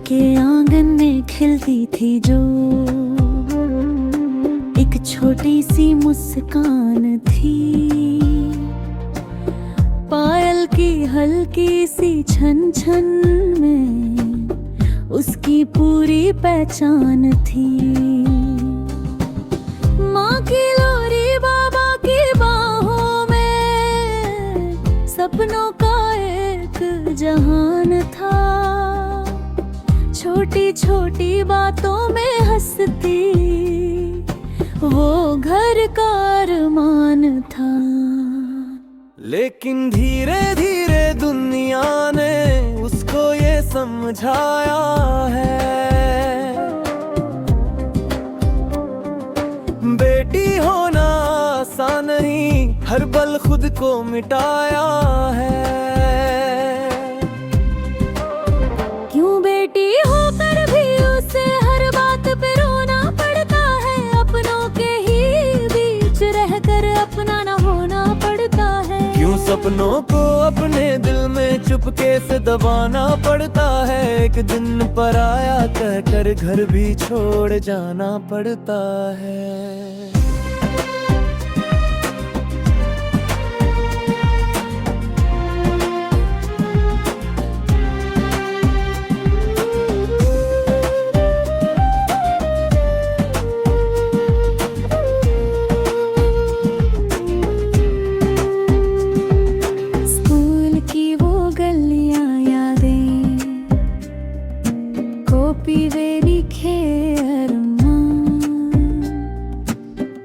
के आंगन में खिलती थी जो एक छोटी सी मुस्कान थी, पायल की हल्की सी छन छन में उसकी पूरी पहचान थी। माँ की लोरी बाबा की बाहों में सपनों का एक जहान था। छोटी छोटी बातों में हंसती वो घर का अरमान था। लेकिन धीरे धीरे दुनिया ने उसको ये समझाया है, बेटी होना आसान नहीं, हर पल खुद को मिटाया है। क्यों बेटी होकर भी उसे हर बात पे रोना पड़ता है, अपनों के ही बीच रहकर अपना न होना पड़ता है। क्यों सपनों को अपने दिल में चुपके से दबाना पड़ता है, एक दिन पराया कहकर घर भी छोड़ जाना पड़ता है।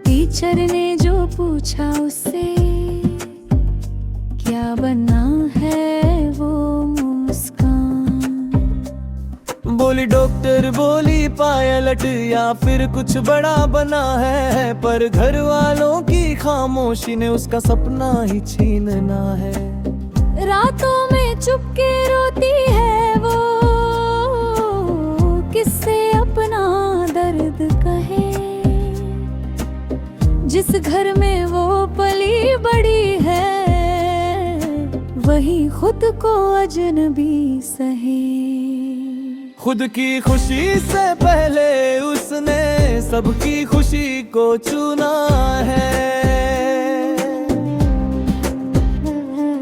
टीचर ने जो पूछा उससे क्या बनना है, वो मुस्कान बोली डॉक्टर, बोली पायलट, या फिर कुछ बड़ा बना है। पर घर वालों की खामोशी ने उसका सपना ही छीनना है। रातों में चुपके रोती है वो, किससे अपना दर्द कहे। जिस घर में वो पली बड़ी है, वही खुद को अजनबी सहे। खुद की खुशी से पहले उसने सबकी खुशी को चुना है।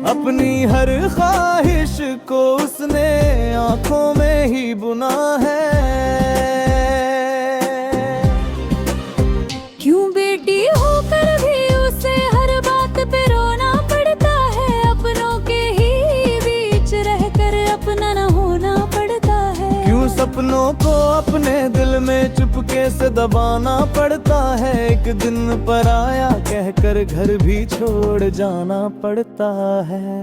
अपनी हर ख्वाहिश को उसने आंखों में ही बुना है। क्यों बेटी होकर भी उसे हर बात पे रोना पड़ता है, अपनों के ही बीच रहकर अपना न होना पड़ता है। क्यों सपनों को अपने दिल में चुपके से दबाना पड़ता है, एक दिन पराया कहकर घर भी छोड़ जाना पड़ता है।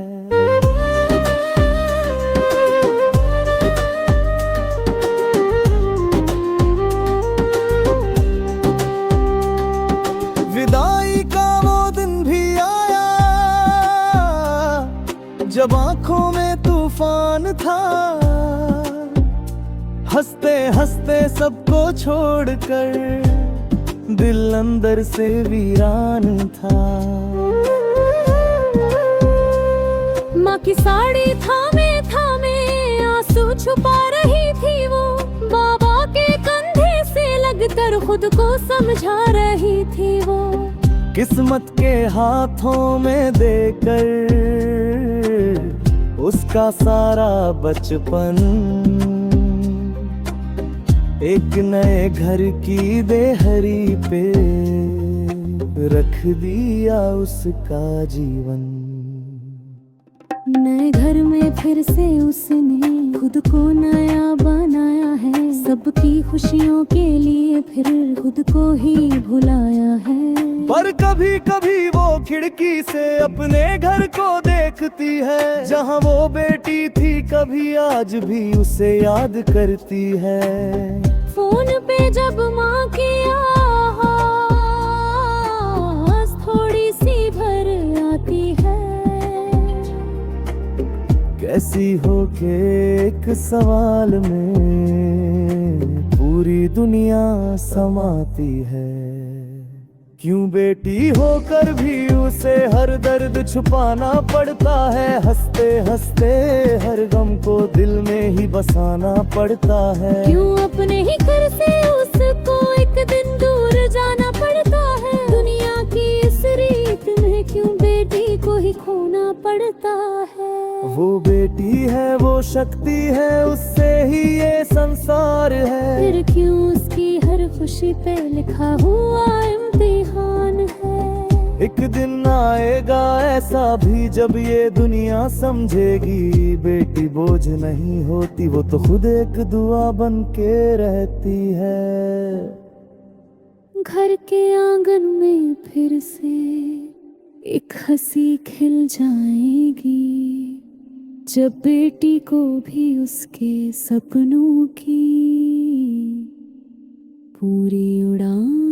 विदाई का वो दिन भी आया जब आंखों में तूफान था। हंसते हंसते सबको छोड़कर दिल अंदर से वीरान था। माँ की साड़ी थामे थामे आंसू छुपा रही थी वो, बाबा के कंधे से लगकर खुद को समझा रही थी वो। किस्मत के हाथों में देकर उसका सारा बचपन एक नए घर की देहरी पे रख दिया उसका जीवन। नए घर में फिर से उसने खुद को नया बनाया है, सबकी खुशियों के लिए फिर खुद को ही भुलाया है। पर कभी कभी वो खिड़की से अपने घर को देखती है, जहाँ वो बेटी थी कभी आज भी उसे याद करती है। फोन पे जब माँ की आवाज़ थोड़ी सी भर आती है, कैसी हो के एक सवाल में पूरी दुनिया समाती है। क्यों बेटी होकर भी उसे हर दर्द दर्द छुपाना पड़ता है, हंसते हंसते हर गम को दिल में ही बसाना पड़ता है। क्यों अपने ही घर से उसको एक दिन दूर जाना पड़ता है, दुनिया की इस रीत में क्यों बेटी को ही खोना पड़ता है। वो बेटी है, वो शक्ति है, उससे ही ये संसार है। फिर क्यों उसकी हर खुशी पे लिखा हुआ इम्तिहान है। एक दिन आएगा ऐसा भी जब ये दुनिया समझेगी, बेटी बोझ नहीं होती, वो तो खुद एक दुआ बन के रहती है। घर के आंगन में फिर से एक हंसी खिल जाएगी, जब बेटी को भी उसके सपनों की पूरी उड़ान